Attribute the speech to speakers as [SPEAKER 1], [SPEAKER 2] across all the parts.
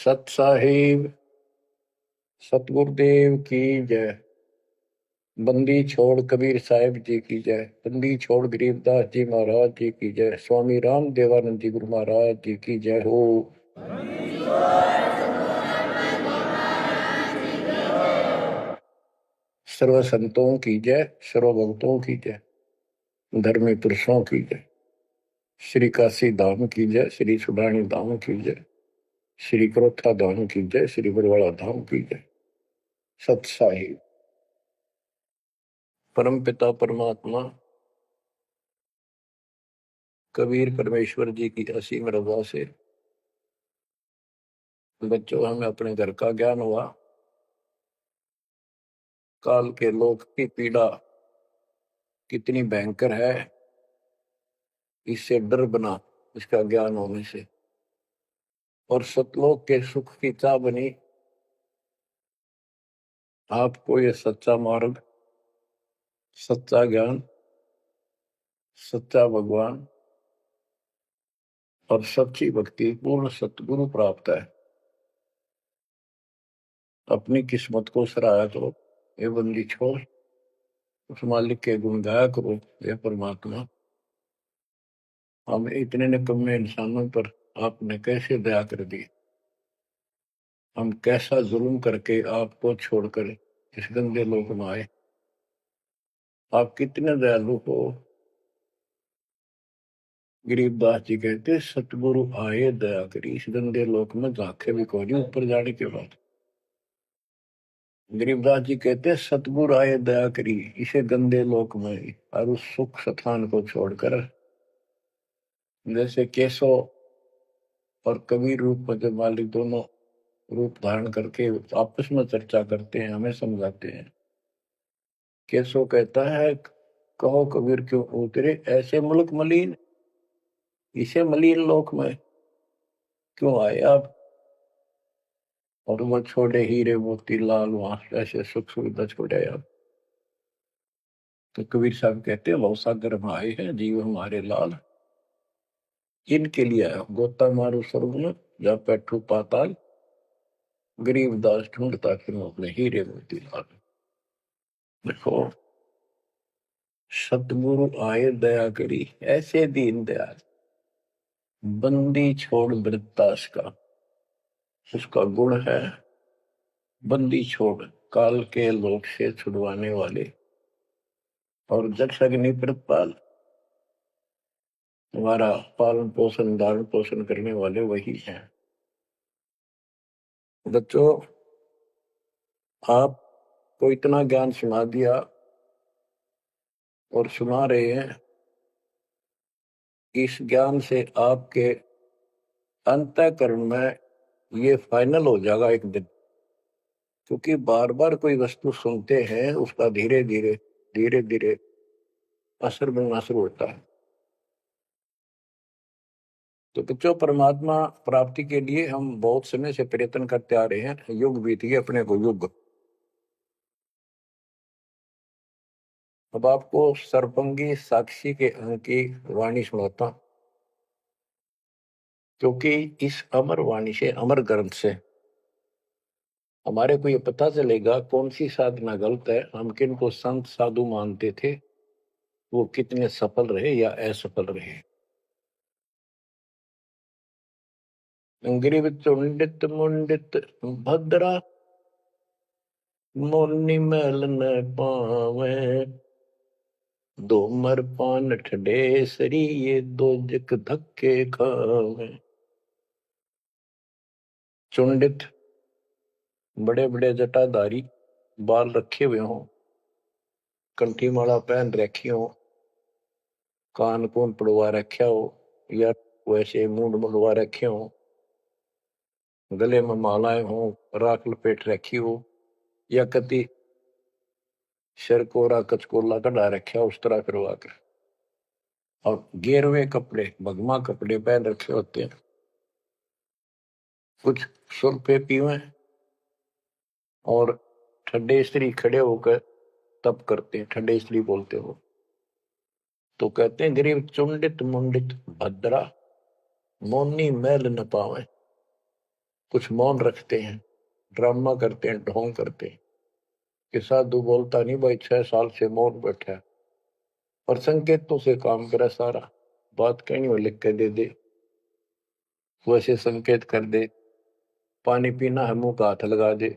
[SPEAKER 1] सत साहिब सतगुरुदेव की जय। बंदी छोड़ कबीर साहिब जी की जय। बंदी छोड़ गरीबदास जी महाराज जी की जय। स्वामी राम देवानंद जी गुरु महाराज जी की जय हो। सर्व संतों की जय, सर्व भक्तों की जय, धर्मी पुरुषों की जय। श्री काशी धाम की जय, श्री सुडानी धाम की जय, श्री क्रोथा धाम की जय, श्री बरवाड़ा धाम की जय। सत साहिब परम पिता परमात्मा कबीर परमेश्वर जी की असीम रजा से बच्चों हमें अपने घर का ज्ञान हुआ। काल के लोक की पीड़ा कितनी भयंकर है, इससे डर बना इसका ज्ञान होने से। और सतलोक के सुख की चाह बनी आपको ये सच्चा मार्ग, सच्चा ज्ञान, सच्चा भगवान और सच्ची भक्ति पूर्ण सतगुरु प्राप्त है। अपनी किस्मत को सराहा करो, ये बंदी छोड़ उस मालिक के गुण गाया करो। ये परमात्मा, हम इतने निकम्मे इंसानों पर आपने कैसे दया कर दी। हम कैसा जुल्म करके आपको छोड़कर इस गंदे लोक में आए। आप कितने दयालु हो। गरीबदास जी कहते सतगुरु आए दया करी, इस गंदे लोक में झांके भी कोई नहीं ऊपर जाने के बाद। गरीबदास जी कहते सतगुरु आए दया करी इसे गंदे लोक में और उस सुख स्थान को छोड़कर। जैसे केशव और कबीर रूप में जब मालिक दोनों रूप धारण करके आपस में चर्चा करते हैं, हमें समझाते हैं। केशव कहता है कहो कबीर क्यों उतरे ऐसे मुल्क मलिन, इसे मलिन लोक में क्यों आए आप। और वो छोड़े हीरे मोती लाल वहां ऐसे सुख सुविधा छोड़े आप। तो कबीर साहब कहते हैं बहुत सागर में आए हैं जीव हमारे लाल, इनके लिए आया गोता मारू स्वर्ग में जा बैठू पाताल, गरीब दास ढूंढता फिर अपने हीरे मोती लाल। देखो सतगुरु आए दया करी ऐसे दीन दयाल, बंदी छोड़ वृत्तास का उसका गुण है। बंदी छोड़ काल के लोक से छुड़वाने वाले और जक्ष अग्नि प्रतपाल, हमारा पालन पोषण धारण पोषण करने वाले वही हैं। बच्चों आपको इतना ज्ञान सुना दिया और सुना रहे हैं, इस ज्ञान से आपके अंतःकरण में ये फाइनल हो जाएगा एक दिन। क्योंकि बार बार कोई वस्तु सुनते हैं उसका धीरे धीरे धीरे धीरे असर बनना शुरू होता है। तो बच्चों परमात्मा प्राप्ति के लिए हम बहुत समय से प्रयत्न करते आ रहे हैं। युग बीत गए अपने को युग। अब आपको सर्पंगी साक्षी के अंक की वाणी सुनाता, क्योंकि इस अमर वाणी से अमर ग्रंथ से हमारे को ये पता चलेगा कौन सी साधना गलत है, हम किन को संत साधु मानते थे, वो कितने सफल रहे या असफल रहे। ग्रीव चुंडित मुंडित भद्रा मोनी मैल न पावे, दो मर पान ठडे सरी ये दो जक धक्के खावे। चुंडित बड़े बड़े जटाधारी, बाल रखे हुए हों, कंठी माला पहन रखी हो, कान कून पड़वा रखा हो या वैसे मुंड मुड़वा रखे हो, गले में मालाएं हो, राख लपेट रखी हो या कति सिर कोरा कचकोला कढ़ा रखा उस तरह करवा कर, और गेरवे कपड़े भगमा कपड़े पहन रखे होते हैं। कुछ सुर पे पीवे और ठंडे स्त्री खड़े होकर तप करते हैं, ठंडे स्त्री बोलते हो। तो कहते हैं गरीब चुंडित मुंडित भद्रा मोनी मैल न पावे। कुछ मौन रखते हैं, ड्रामा करते हैं, ढोंग करते हैं कि साधु बोलता नहीं भाई, 6 साल से मौन बैठा है, और संकेतों से काम करे सारा। बात कहीं वो लिख के दे दे, वैसे संकेत कर दे, पानी पीना है मुंह का हाथ लगा दे।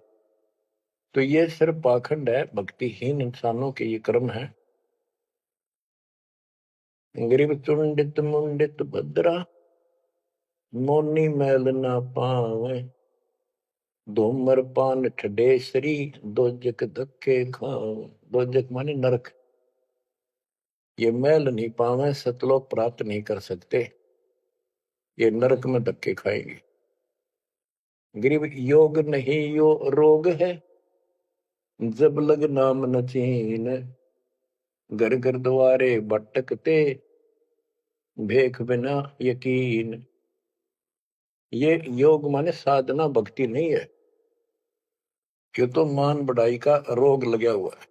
[SPEAKER 1] तो ये सिर्फ पाखंड है, भक्तिहीन इंसानों के ये कर्म है। गरीब चुंडित मुंडित भद्रा, मोनी मैल ना पावे, धूमर पान ठडेसरी, दोजक धक्के खाओ। दोजक माने नरक। ये मैल नहीं पावे, सतलोक प्राप्त नहीं कर सकते, ये नरक में धक्के खाएंगे। गरीब योग नहीं यो रोग है, जब लग नाम न चीन, घर घर द्वारे भटकते, भेख बिना यकीन। ये योग माने साधना भक्ति नहीं है, क्यों तो मान बढ़ाई का रोग लगा हुआ है।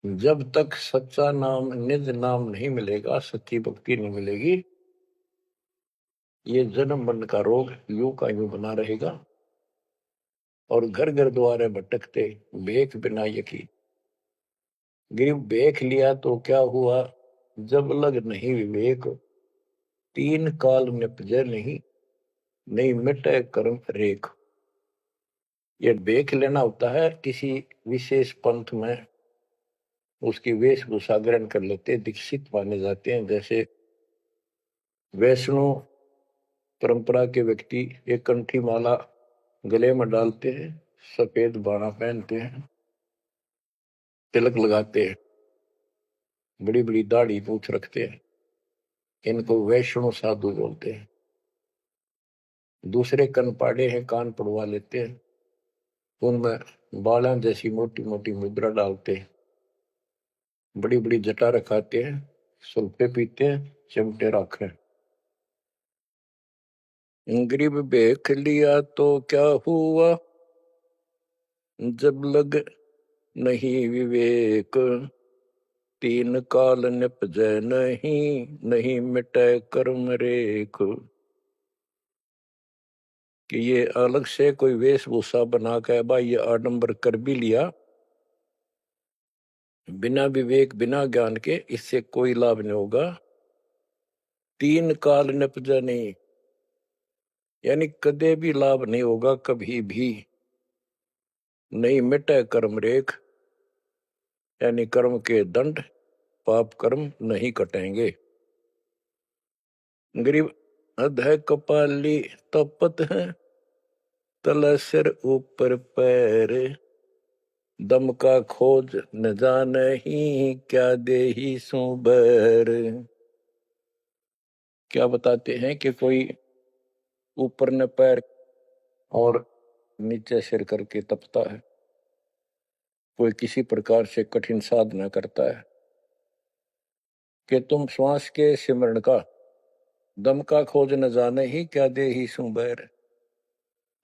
[SPEAKER 1] जब तक सच्चा नाम, निज नाम नहीं मिलेगा, सच्ची भक्ति नहीं मिलेगी, ये जन्म मरण का रोग यूं का यूं बना रहेगा। और घर घर द्वारे भटकते, भेख बिना यकीन। गिर भेख लिया तो क्या हुआ, जब लग नहीं विवेक, तीन काल निपजे नहीं, नहीं मिटे कर्म रेख। ये भेख लेना होता है किसी विशेष पंथ में, उसकी वेशभूषा ग्रहण कर लेते, दीक्षित माने जाते हैं। जैसे वैष्णव परंपरा के व्यक्ति एक कंठी माला गले में डालते हैं, सफेद बाणा पहनते हैं, तिलक लगाते हैं, बड़ी बड़ी दाढ़ी पूछ रखते हैं, इनको वैष्णव साधु बोलते हैं। दूसरे कन पाड़े हैं, कान पड़वा लेते हैं, उनमें बाला जैसी मोटी मोटी मुद्रा डालते हैं, बड़ी बड़ी जटा रखाते हैं, सुल्फे पीते हैं, चिमटे रखे। गरीब भेख लिया तो क्या हुआ, जब लग नहीं विवेक, तीन काल निपजै नहीं, नहीं मिटे कर्म रेख। कि ये अलग से कोई वेशभूषा बना के भाई ये आडंबर कर भी लिया, बिना विवेक बिना ज्ञान के इससे कोई लाभ नहीं होगा। तीन काल निपजा नहीं, यानी कदे भी लाभ नहीं होगा, कभी भी नहीं मिटे कर्म रेख, यानी कर्म के दंड, पाप कर्म नहीं कटेंगे। गरीब अधः कपाली तपत है, तल सिर ऊपर पैर, दम का खोज न जाने ही, क्या देही सो बैर। क्या बताते हैं कि कोई ऊपर न पैर और नीचे सिर करके तपता है, कोई किसी प्रकार से कठिन साधना करता है, कि तुम श्वास के सिमरण का, दम का खोज न जाने ही, क्या दे ही सु बैर।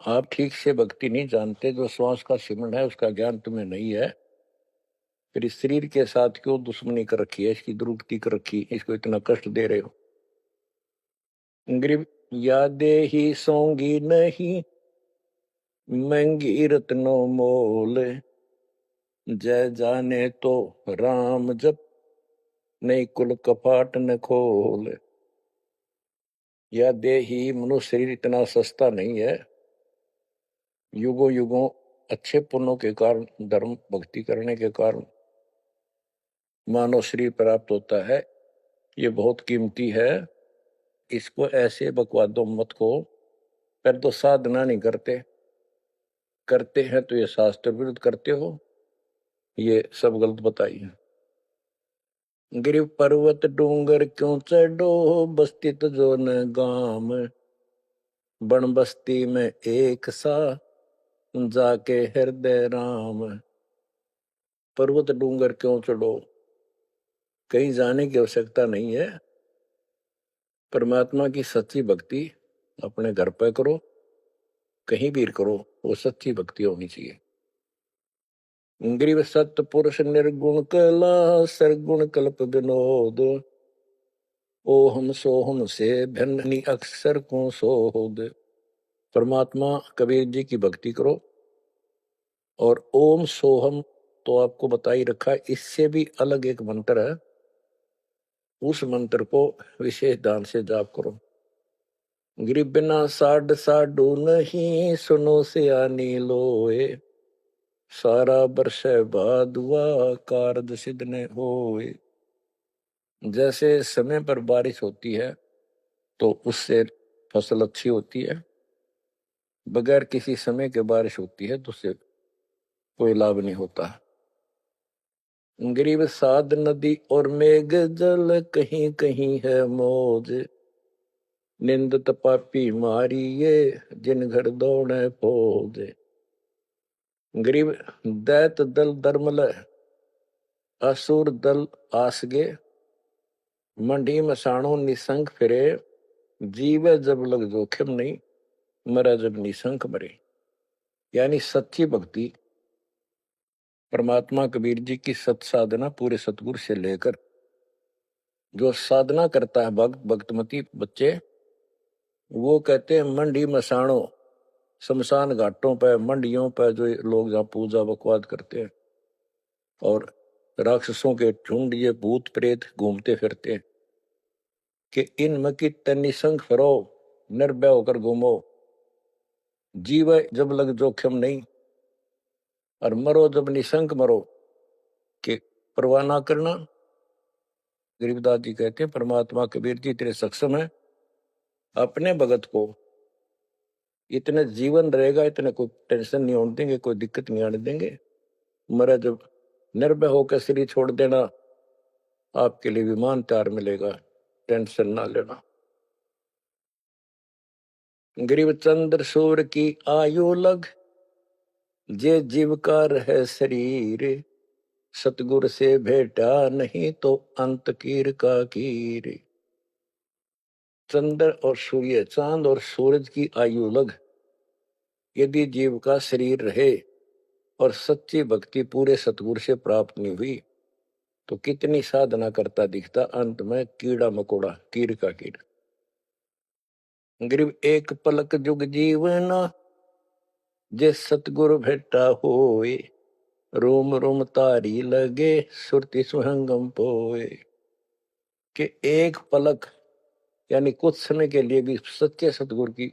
[SPEAKER 1] आप ठीक से भक्ति नहीं जानते, जो श्वास का सिमरण है उसका ज्ञान तुम्हें नहीं है, फिर इस शरीर के साथ क्यों दुश्मनी कर रखी है, इसकी दुरुक्ति कर रखी, इसको इतना कष्ट दे रहे हो। गरीब यादे ही सोंगी नहीं, महंगी रत्नों मोल, जय जाने तो राम जप, नहीं कुल कपाट न खोल। या देही, मनुष्य शरीर इतना सस्ता नहीं है, युगों युगों अच्छे पुण्यों के कारण, धर्म भक्ति करने के कारण मानव शरीर प्राप्त होता है, ये बहुत कीमती है। इसको ऐसे बकवादों मत को, पर तो साधना नहीं करते, करते हैं तो ये शास्त्र विरुद्ध करते हो, ये सब गलत बताइए। गिर पर्वत डूंगर क्यों चढ़ो, बस्ती तो जो न गाम, बन बस्ती में एक सा, जाके हृदय राम। पर्वत डूंगर क्यों चढ़ो, कहीं जाने की आवश्यकता नहीं है। परमात्मा की सच्ची भक्ति अपने घर पे करो, कहीं भी करो, वो सच्ची भक्ति होनी चाहिए। ग्रीव सत्य पुरुष निर्गुण कला, सरगुण कल्प विनोद, ओहम सोहम से भिन्न अक्षर को सोद। परमात्मा कबीर जी की भक्ति करो। और ओम सोहम तो आपको बता ही रखा है, इससे भी अलग एक मंत्र है, उस मंत्र को विशेष ध्यान से जाप करो। गिरि बिना साड साडू नहीं, सुनो से आनी लोए, सारा बरस भादुआ कारज सिद्ध ने होए। जैसे समय पर बारिश होती है तो उससे फसल अच्छी होती है, बगैर किसी समय के बारिश होती है तो उससे कोई लाभ नहीं होता। ग्रीव साध नदी और मेघ जल, कहीं कहीं है मौज, निंदत पापी मारिये, जिन घर दौड़े फौज। ग्रीव दैत दल दरमल, असुर दल आसगे, मंडी मसाणों निसंक फिरे, जीवे जब लग जोखिम नहीं, मरा जब निसंक मरे। यानी सच्ची भक्ति, परमात्मा कबीर जी की सत साधना पूरे सतगुरु से लेकर जो साधना करता है भक्त भक्तमती बच्चे, वो कहते हैं मंडी मसाणों, शमशान घाटों पर मंडियों पर जो लोग जहाँ पूजा बकवाद करते हैं और राक्षसों के झुंड ये भूत प्रेत घूमते फिरते हैं, कि इन मकी तनिसंग फिरो, निर्भय होकर घूमो, जीव जब लग जोखिम नहीं, और मरो जब निशंक मरो, कि परवाह ना करना। गरीबदास जी कहते हैं परमात्मा कबीर जी तेरे सक्षम है, अपने भगत को इतने जीवन रहेगा, इतने कोई टेंशन नहीं होने देंगे, कोई दिक्कत नहीं आने देंगे। मरा जब निर्भय होकर शरीर छोड़ देना, आपके लिए विमान तैयार मिलेगा, टेंशन ना लेना। गरीब चंद्र सूर्य की आयु लग, जे जीव का रहे शरीर, सतगुर से भेटा नहीं तो अंत कीर का कीर। चंद्र और सूर्य, चांद और सूरज की आयु लग, यदि जीव का शरीर रहे और सच्ची भक्ति पूरे सतगुरु से प्राप्त नहीं हुई, तो कितनी साधना करता दिखता, अंत में कीड़ा मकोड़ा, कीर का कीर। गरीब एक पलक जुग जीवना, जे सतगुरु भेटा होए, रोम रोम तारी लगे, सुरति सुहंगम पोए। कि एक पलक यानी कुछ समय के लिए भी सच्चे सतगुरु की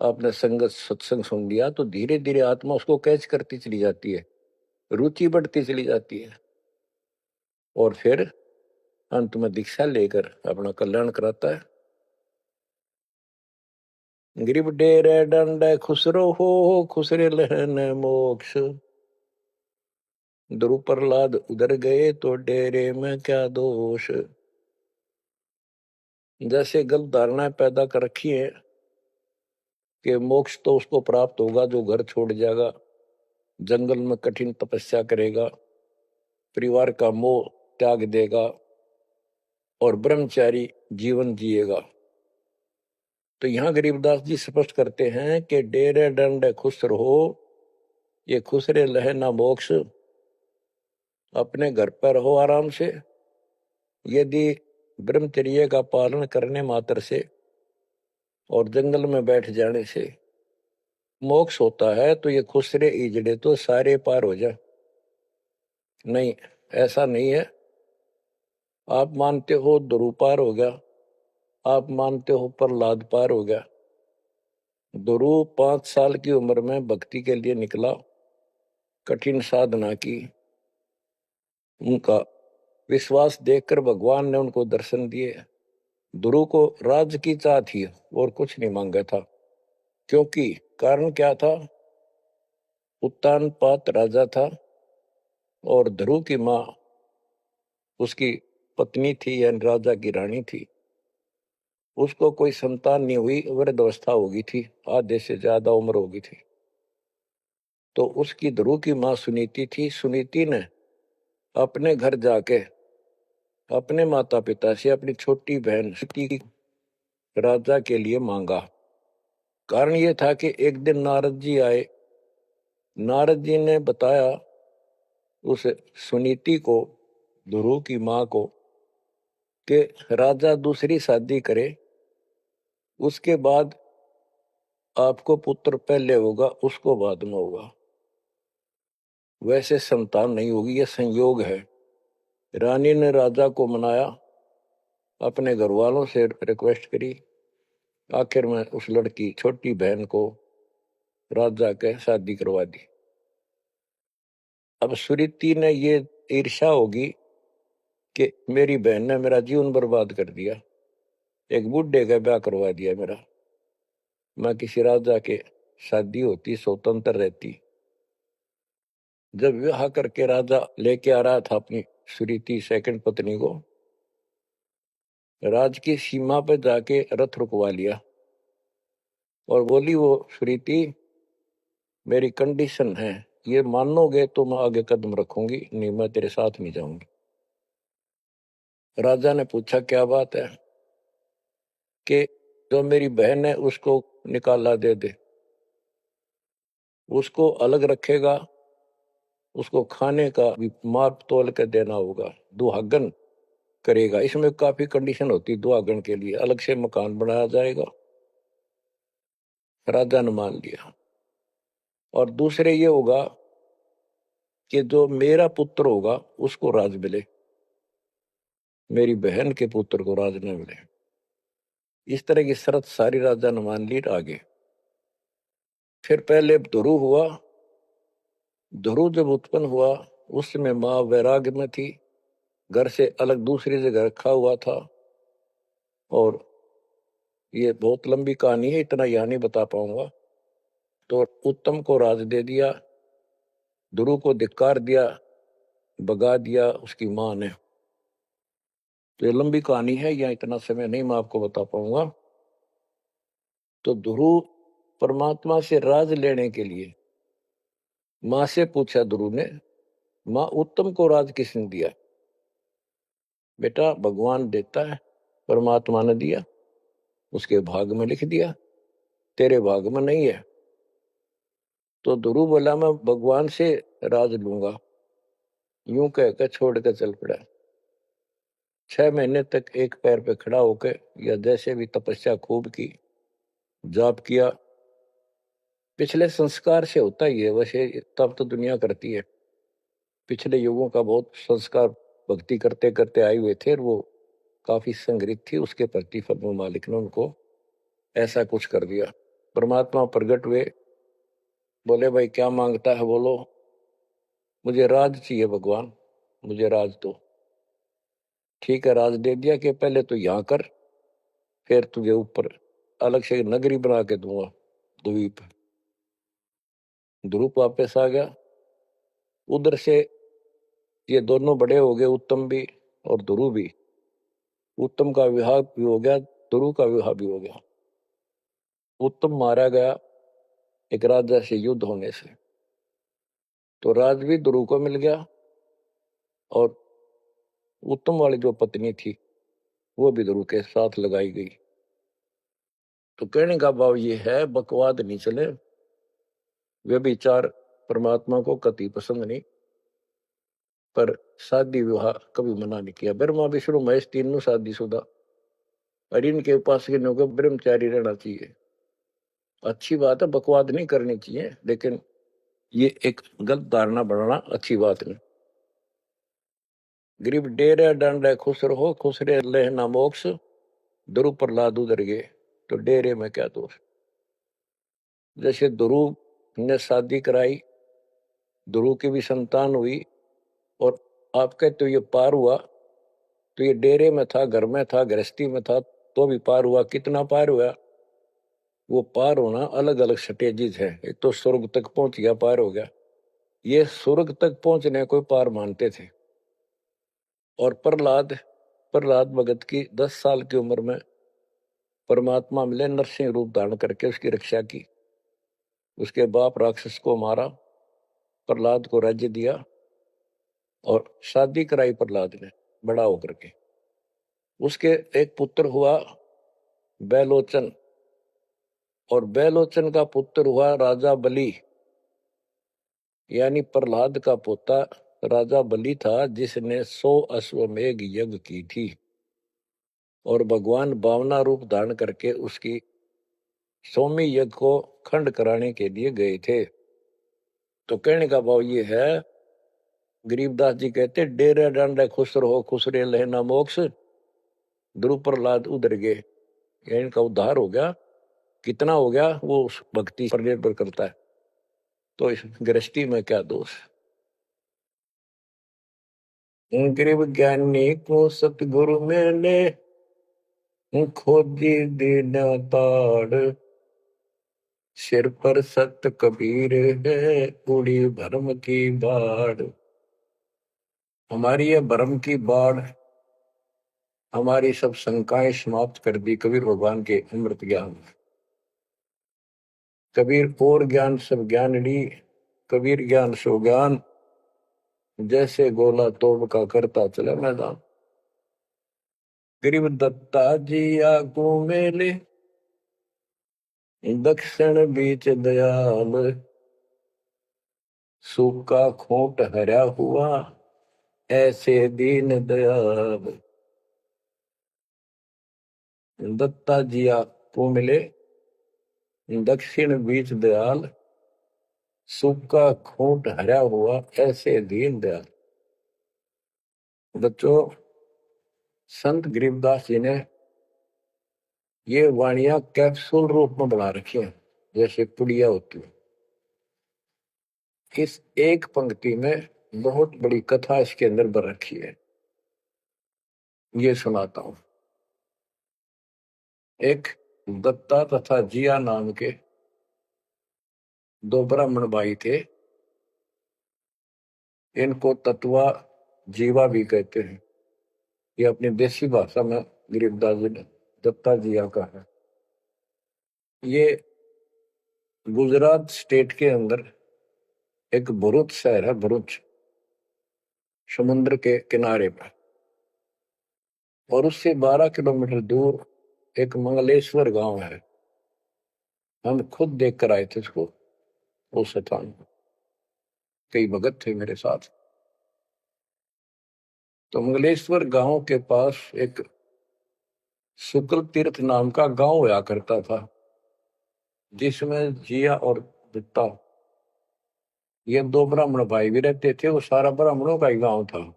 [SPEAKER 1] आपने संगत सत्संग सुन लिया, तो धीरे धीरे आत्मा उसको कैच करती चली जाती है, रुचि बढ़ती चली जाती है, और फिर अंत में दीक्षा लेकर अपना कल्याण कराता है। गिरिब डेरे डंड खुसरो हो, खुसरे लहन मोक्ष, ध्रुव प्रहलाद उधर गए तो डेरे में क्या दोष। जैसे गलत धारणाएं पैदा कर रखी है कि मोक्ष तो उसको प्राप्त होगा जो घर छोड़ जाएगा, जंगल में कठिन तपस्या करेगा, परिवार का मोह त्याग देगा और ब्रह्मचारी जीवन जिएगा। तो यहां गरीबदास जी स्पष्ट करते हैं कि डेरे डंड खुश रहो, ये खुसरे लहे ना मोक्ष, अपने घर पर रहो आराम से। यदि ब्रह्मचर्य का पालन करने मात्र से और जंगल में बैठ जाने से मोक्ष होता है, तो ये खुसरे इजड़े तो सारे पार हो जाए। नहीं, ऐसा नहीं है। आप मानते हो ध्रुव पार हो गया, आप मानते हो प्रहलाद पार हो गया। ध्रुव 5 साल की उम्र में भक्ति के लिए निकला, कठिन साधना की, उनका विश्वास देखकर भगवान ने उनको दर्शन दिए। ध्रुव को राज्य की चाह थी और कुछ नहीं मांगा था, क्योंकि कारण क्या था, उत्तानपाद राजा था और ध्रुव की माँ उसकी पत्नी थी, यानी राजा की रानी थी। उसको कोई संतान नहीं हुई, वृद्धावस्था हो गई थी, आधे से ज्यादा उम्र हो गई थी। तो उसकी ध्रुव की माँ सुनीति थी। सुनीति ने अपने घर जाके अपने माता पिता से अपनी छोटी बहन सती राजा के लिए मांगा। कारण ये था कि एक दिन नारद जी आए, नारद जी ने बताया उस सुनीति को, ध्रुव की माँ को, कि राजा दूसरी शादी करे, उसके बाद आपको पुत्र पहले होगा, उसको बाद में होगा। वैसे संतान नहीं होगी, यह संयोग है। रानी ने राजा को मनाया, अपने घर वालों से रिक्वेस्ट करी, आखिर में उस लड़की छोटी बहन को राजा के शादी करवा दी। अब सुरीति ने ये ईर्ष्या होगी कि मेरी बहन ने मेरा जीवन बर्बाद कर दिया, एक बूढ़े का ब्याह करवा दिया मेरा, मैं किसी राजा के शादी होती, स्वतंत्र रहती। जब विवाह करके राजा लेके आ रहा था अपनी सुरीति सेकंड पत्नी को, राज की सीमा पर जाके रथ रुकवा लिया और बोली वो सुरीति, मेरी कंडीशन है, ये मानोगे तो मैं आगे कदम रखूंगी, नहीं मैं तेरे साथ नहीं जाऊंगी। राजा ने पूछा क्या बात है? कि जो मेरी बहन है उसको निकाला दे दे, उसको अलग रखेगा, उसको खाने का भी माप तोल के देना होगा, दुहागन करेगा। इसमें काफी कंडीशन होती, दुहागन के लिए अलग से मकान बनाया जाएगा। राजा ने मान लिया। और दूसरे ये होगा कि जो मेरा पुत्र होगा उसको राज मिले, मेरी बहन के पुत्र को राज न मिले। इस तरह की शर्त सारी राजा ने मान ली। आगे फिर पहले ध्रुव हुआ। ध्रुव जब उत्पन्न हुआ उस समय माँ वैराग्य में थी, घर से अलग दूसरी जगह रखा हुआ था। और ये बहुत लंबी कहानी है, इतना यहाँ नहीं बता पाऊंगा। तो उत्तम को राज दे दिया, ध्रुव को धिक्कार दिया, भगा दिया उसकी माँ ने। तो ये लंबी कहानी है, यहाँ इतना समय नहीं मैं आपको बता पाऊंगा। तो ध्रुव परमात्मा से राज लेने के लिए माँ से पूछा ध्रुव ने, माँ उत्तम को राज किसने दिया? बेटा भगवान देता है, परमात्मा ने दिया, उसके भाग में लिख दिया, तेरे भाग में नहीं है। तो ध्रुव बोला मैं भगवान से राज लूंगा। यूं कहकर छोड़ कर चल पड़ा। 6 महीने तक एक पैर पे खड़ा होकर या जैसे भी तपस्या खूब की, जाप किया। पिछले संस्कार से होता ही है, वैसे तब तो दुनिया करती है। पिछले युगों का बहुत संस्कार भक्ति करते करते आए हुए थे और वो काफी संग्रहित थी, उसके प्रति फर्म मालिक ने उनको ऐसा कुछ कर दिया। परमात्मा प्रकट हुए, बोले भाई क्या मांगता है बोलो। मुझे राज चाहिए भगवान, मुझे राज दो। ठीक है, राज दे दिया कि पहले तो यहाँ कर, फिर तुझे ऊपर अलग से नगरी बना के दूंगा द्वीप। ध्रुव वापस आ गया। उधर से ये दोनों बड़े हो गए, उत्तम भी और ध्रुव भी। उत्तम का विवाह भी हो गया, ध्रुव का विवाह भी हो गया। उत्तम मारा गया एक राजा से युद्ध होने से, तो राज भी ध्रुव को मिल गया और उत्तम वाली जो पत्नी थी वो भी ध्रुव के साथ लगाई गई। तो कहने का भाव ये है, बकवाद नहीं चले। व्यभिचार परमात्मा को कति पसंद नहीं, पर शादी विवाह कभी मना नहीं किया। ब्रह्मा विष्णु महेश तीनों शादीशुदा, और इनके उपासक को ब्रह्मचारी रहना चाहिए। अच्छी बात है, बकवाद नहीं करनी चाहिए, लेकिन ये एक गलत धारणा बनाना अच्छी बात नहीं। गरीब डेरे डंड है खुश रहो, खुश रहे लेना मोक्ष, ध्रुव प्रहलाद उधर गए, तो डेरे में क्या दोष। जैसे ध्रुव ने शादी कराई, ध्रुव की भी संतान हुई, और आपके तो ये पार हुआ, तो ये डेरे में था, घर में था, गृहस्थी में था, तो भी पार हुआ। कितना पार हुआ? वो पार होना अलग अलग स्टेजेस है। एक तो स्वर्ग तक पहुंच गया, पार हो गया। ये स्वर्ग तक पहुंचने को पार मानते थे। और प्रहलाद प्रहलाद भगत की 10 साल की उम्र में परमात्मा मिले, नरसिंह रूप धारण करके उसकी रक्षा की। उसके बाप राक्षस को मारा, प्रहलाद को राज्य दिया और शादी कराई प्रहलाद ने बड़ा होकर के। उसके एक पुत्र हुआ बैलोचन, और बैलोचन का पुत्र हुआ राजा बलि। यानी प्रहलाद का पोता राजा बलि था, जिसने 100 अश्वमेघ यज्ञ की थी। और भगवान बावना रूप धारण करके उसकी सोमी यज्ञ को खंड कराने के लिए गए थे। तो कहने का भाव ये है, गरीबदास जी कहते डेरे डांडे खुश रहो खुश रे लहना मोक्ष, ध्रुव प्रहलाद उधर गए। इनका उद्धार हो गया। कितना हो गया वो उस भक्ति पर निर्भर करता है। तो इस गृहस्थी में क्या दोष। गरीब ज्ञानी को सतगुरु मैंने खोजी दीन ताड़, सिर पर सत कबीर है उड़ी भरम की बाढ़। हमारी ये भरम की बाढ़ हमारी सब शंकाएं समाप्त कर दी कबीर भगवान के अमृत ज्ञान। कबीर और ज्ञान सब ज्ञानड़ी, कबीर ज्ञान सो ज्ञान, जैसे गोला तोड़ का करता चला मैदान। गरीब दत्ता जी आगू मेले, दक्षिण बीच दयाल, सूखा खोट हरा हुआ ऐसे दीन दयाल। दत्ता जी आपको मिले, दक्षिण बीच दयाल, सूखा खोट हरा हुआ ऐसे दीन दयाल। बच्चों, संत गरीबदास जी ने ये वाणियां कैप्सूल रूप में बना रखी हैं, जैसे पुड़िया होती है। इस एक पंक्ति में बहुत बड़ी कथा इसके अंदर भर रखी है। ये सुनाता हूं। एक दत्ता तथा जिया नाम के दो ब्राह्मण भाई थे। इनको तत्वा जीवा भी कहते हैं। ये अपनी देसी भाषा में गरीबदास जी ने दत्ता जिया का है। ये गुजरात स्टेट के अंदर एक भरूच शहर है, भरूच, समुद्र के किनारे पर। और उससे 12 किलोमीटर दूर एक मंगलेश्वर गांव है। हम खुद देख कर आए थे इसको, उस स्थान को। कई भगत थे मेरे साथ। तो मंगलेश्वर गांव के पास एक शुक्ल तीर्थ नाम का गांव हुआ करता था, जिसमें जिया और दत्ता ये दो ब्राह्मण भाई भी रहते थे। वो सारा ब्राह्मणों का ही गांव था।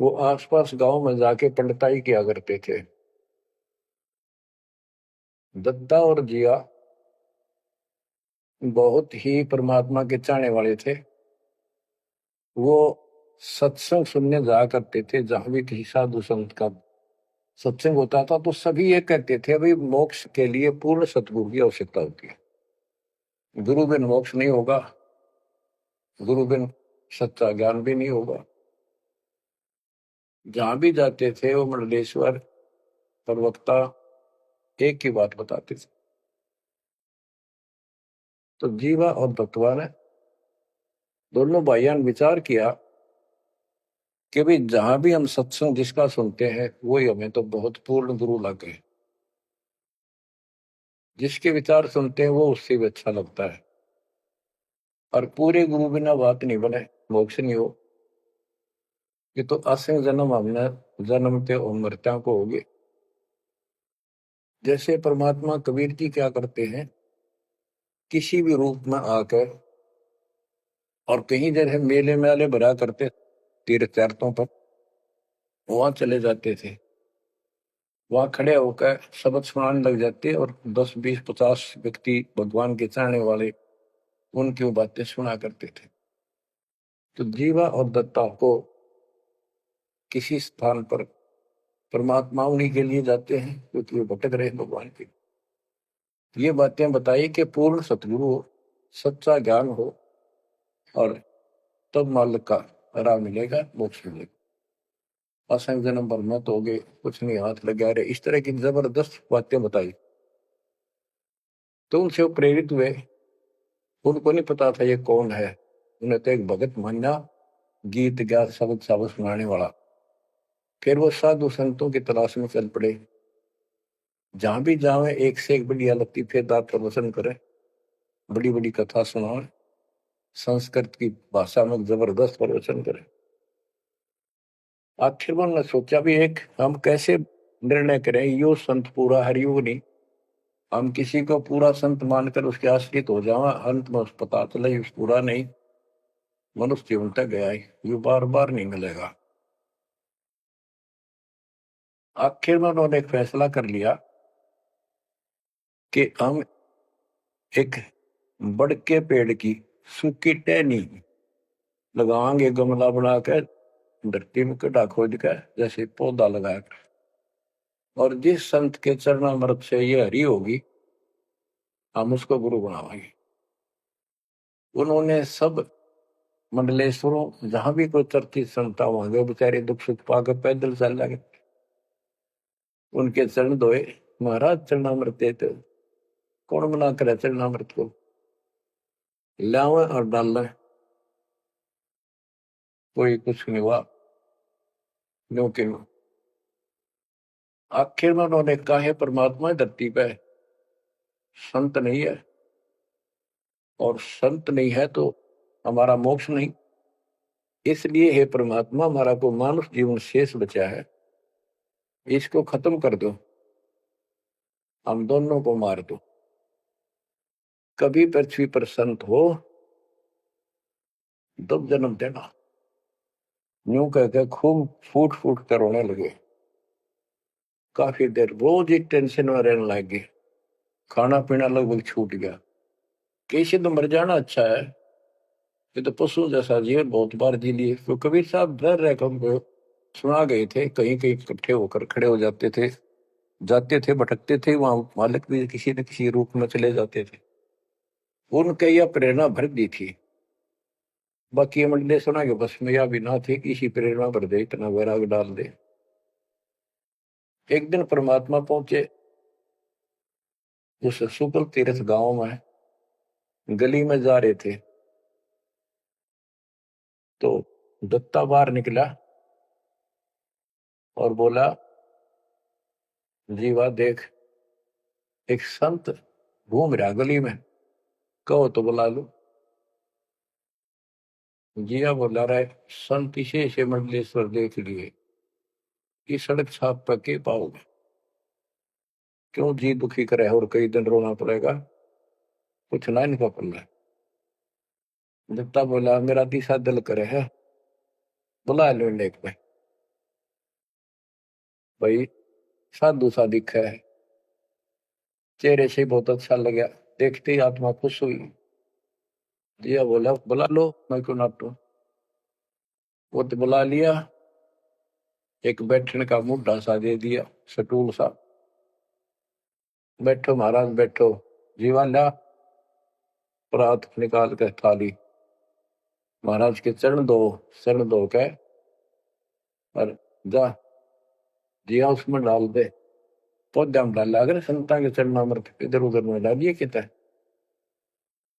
[SPEAKER 1] वो आसपास गांव में जाके पंडिताई किया करते थे। दत्ता और जिया बहुत ही परमात्मा के चाहने वाले थे। वो सत्संग सुनने जाया करते थे। जहां भी किसी साधु संत का सत्संग होता था तो सभी ये कहते थे भाई मोक्ष के लिए पूर्ण सतगुरु की आवश्यकता होती है। गुरु बिन मोक्ष नहीं होगा, गुरु बिन सच्चा ज्ञान भी नहीं होगा। जहां भी जाते थे वो मंडलेश्वर प्रवक्ता एक ही बात बताते थे। तो जीवा और दत्तवा ने दोनों भाइयों ने विचार किया कि भाई जहां भी हम सत्संग जिसका सुनते हैं वही हमें तो बहुत पूर्ण गुरु लगे। जिसके विचार सुनते हैं वो उससे भी अच्छा लगता है। और पूरे गुरु बिना बात नहीं बने, मोक्ष नहीं हो। ये तो असंग जन्म हमने जन्मते और मरत्या को होगे। जैसे परमात्मा कबीर जी क्या करते हैं, किसी भी रूप में आकर, और कहीं जगह मेले मेले भरा करते तीर्थ यात्रों पर, वहां चले जाते थे। वहां खड़े होकर शब्द सुनाने लग जाते और 10 20 50 व्यक्ति भगवान के चाहने वाले उनकी वो बातें सुना करते थे। तो जीवा और दत्ता को किसी स्थान पर परमात्मा उन्हीं के लिए जाते हैं क्योंकि वो भटक रहे भगवान के। ये बातें बताई कि पूर्ण सतगुरु हो, सच्चा ज्ञान हो, और तब मालिक का राह मिलेगा, मोक्ष मिलेगा। असंग जन्म पर मत होगे, कुछ नहीं हाथ लगा रहे, इस तरह की जबरदस्त बातें बताई। तो उनसे वो प्रेरित हुए। उनको नहीं पता था ये कौन है। उन्हें तो एक भगत माना, गीत गा शब्द शब्द सुनाने वाला। फिर वो साधु संतों की तलाश में चल पड़े। जहां भी जावे एक से एक बढ़िया लतीफेदार प्रवचन करे, बड़ी बड़ी कथा सुनाए, संस्कृत की भाषा में जबरदस्त प्रवचन करे। आखिर उन्होंने सोचा भी एक हम कैसे निर्णय करें, यो संत पूरा हरियुग नहीं, हम किसी को पूरा संत मानकर उसके आश्रित हो जावा, अंत में उस पता चले उस पूरा नहीं, मनुष्य जीवन तक गया है, ये बार बार नहीं मिलेगा। आखिर में उन्होंने एक फैसला कर लिया कि हम एक बड़ के पेड़ की सूखी टहनी लगाएंगे, गमला बनाकर धरती में गड्ढा खोद कर जैसे पौधा लगाकर, और जिस संत के चरणामृत से ये हरी होगी हम उसको गुरु बनावाएंगे। उन्होंने सब मंडलेश्वरों जहां भी कोई चर्चित संता होंगे बेचारे दुख सुख पाकर पैदल चल लगे, उनके चरण धोए, महाराज चरणामृत देते, कौन मना करे चरणामृत को, लावे और डालना, कोई कुछ नहीं हुआ। क्योंकि आखिर में उन्होंने कहा है परमात्मा धरती पे संत नहीं है, और संत नहीं है तो हमारा मोक्ष नहीं, इसलिए हे परमात्मा हमारा को मानुष जीवन शेष बचा है, इसको खत्म कर दो, हम दोनों को मार दो, कभी पृथ्वी पर संत हो तब जन्म देना। यूं कहकर खूब फूट फूट कर रोने लगे। काफी देर रोज ही टेंशन में रहने लगे, खाना पीना लगभग छूट गया। कैसे तो मर जाना अच्छा है, ये तो पशु जैसा जीवन बहुत बार जी लिए। तो कबीर साहब डर रहे हमको सुना गए थे, कहीं कहीं इकट्ठे होकर खड़े हो जाते थे, जाते थे, भटकते थे, वहां मालिक भी किसी न किसी रूप में चले जाते थे, उनके यह प्रेरणा भर दी थी। बाकी मंडले सुना कि बस में यह भी ना थे कि इसी प्रेरणा भर दे, इतना वैराग डाल दे। एक दिन परमात्मा पहुंचे उस सुकल तीर्थ गांव में, गली में जा रहे थे तो दत्ता बाहर निकला और बोला, जीवा देख एक संत घूम रहा गली में, कहो तो बुला लो। जिया बोला रहे, संत इसे मंडलेश्वर देख लिए, कि सड़क छाप पर के पाओगे, क्यों जी दुखी करे और कई दिन रोना पड़ेगा, कुछ ना इनका पल्ला। दत्ता बोला, मेरा तीसरा दिल करे है, बुला लो लेक में। भाई साधु सा दिखा है, चेहरे से बहुत अच्छा लगा, देखते ही आत्मा खुश हुई। जिया बोला, बुला लो, मैं क्यों नाटू। वो तो बुला लिया, एक बैठने का मुड्ढा सा दे दिया, सटूल सा, बैठो महाराज बैठो। जीवा ला परात निकाल कर थाली, महाराज के चरण दो के और जा जिया उसमें डाल दे। पौधा में डाला, अगर संता के चरणामृत इधर उधर में डालिए, कितना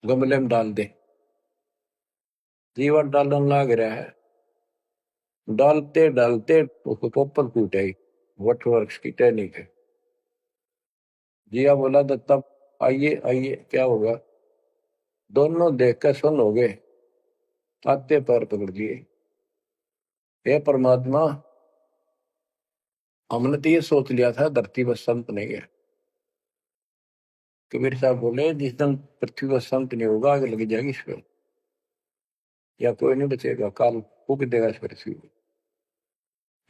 [SPEAKER 1] गमले में डाल दे। जीवा डालन लाग रहा है, डालते डालते उसको पोपल फूट आई, वट वृक्ष की टहनी के। जिया बोला, दत्ता आइए आइए, क्या होगा। दोनों देखकर सुन हो गए, आते पैर पकड़ लिए। हे परमात्मा, हमने तो ये सोच लिया था धरती पर संत नहीं है। कबीर साहब बोले, जिस दिन पृथ्वी पर संत नहीं होगा आगे लग जाएगी इस पर, या कोई नहीं बचेगा, काल फूक देगा इस पृथ्वी को।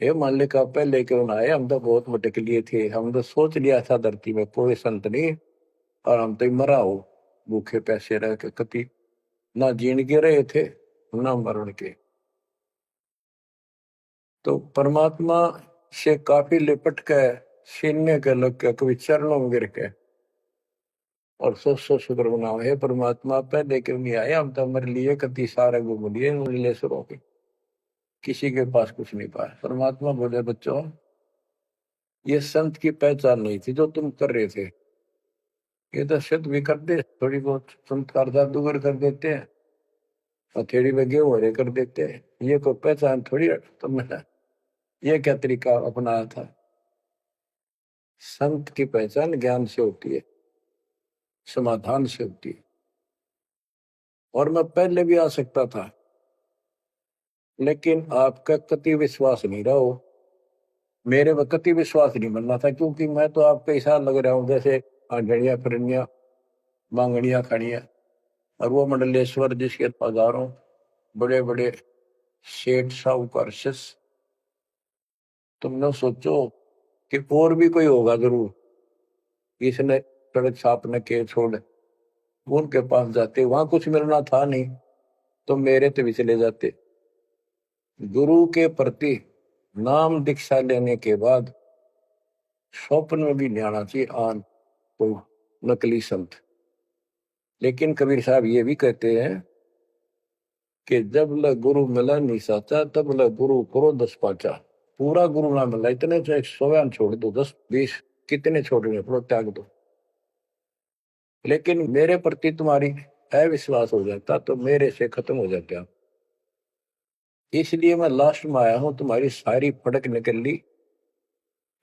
[SPEAKER 1] हे मालिक आप पहले क्यों ना आए, हम तो बहुत भटक लिए थे, हम तो सोच लिया था धरती में कोई संत नहीं, और हम तो मरा हो भूखे पैसे रह के, कति ना जीण के रहे थे ना मरण के। तो परमात्मा से काफी लिपट के सीने के लग के कभी चरणों में गिर के और सौ शुक्र बनाओ, हे परमात्मा पहले क्यों नहीं आए, हम तो हमारे लिए कति सारे घूम लिए नीलेश्वरों के, किसी के पास कुछ नहीं पाया। परमात्मा बोले, बच्चों ये संत की पहचान नहीं थी जो तुम कर रहे थे, ये तो सिद्ध भी कर दे, थोड़ी बहुत संस्कार जादूगर कर देते हैं, हथेड़ी में गेहूं हरे कर देते हैं, ये कोई पहचान थोड़ी तुमने ये क्या तरीका अपनाया था। संत की पहचान ज्ञान से होती है, समाधान से होती है। और मैं पहले भी आ सकता था, लेकिन आपका कति विश्वास नहीं रहा हो, मेरे में कति विश्वास नहीं बनना था, क्योंकि मैं तो आपके हिसाब लग रहा हूं जैसे आंधड़िया फिरनिया मांगड़िया खड़िया, और वो मंडलेश्वर जिसके हजारों बड़े बड़े सेठ साहूकार शिष्य, तुम लोग सोचो कि और भी कोई होगा जरूर, इसने सड़क छाप न के छोड़, उनके पास जाते, वहां कुछ मिलना था नहीं तो मेरे ते भी चले जाते। गुरु के प्रति नाम दीक्षा लेने के बाद स्वप्न में भी नहीं आना चाहिए आन कोई नकली संत। लेकिन कबीर साहब ये भी कहते हैं कि जब ल गुरु मिला नहीं साचा, तब ल गुरु करो 10 पाचा। पूरा गुरु ना मिला, इतने चाहे 100 छोड़ दो, 10-20 कितने छोड़ने पड़ो, त्याग दो, लेकिन मेरे प्रति तुम्हारी अविश्वास हो जाता तो मेरे से खत्म हो जाता। इसलिए मैं लास्ट में आया हूं, तुम्हारी सारी फड़क निकल ली,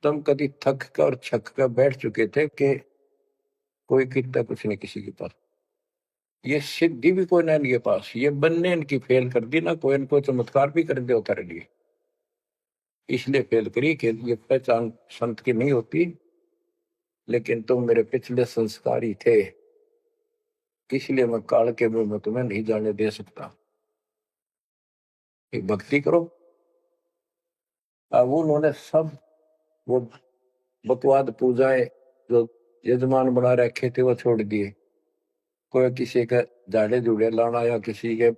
[SPEAKER 1] तुम कभी थक कर और छक कर बैठ चुके थे कि कोई कितना कुछ नहीं किसी के पास, ये सिद्धि भी कोई ना इनके पास, ये बनने इनकी फेल कर दी ना, कोई इनको चमत्कार भी कर दे उतारे लिए, इसलिए फेल करी कि ये पहचान संत की नहीं होती। लेकिन तुम मेरे पिछले संस्कारी थे, इसलिए मैं काल के मुंह में तुम्हें नहीं जाने दे सकता। एक भक्ति करो। अब उन्होंने सब वो बकवाद पूजाएं जो यजमान बना रखे थे वो छोड़ दिए। कोई किसी के झाड़े झूड़े लाना या किसी के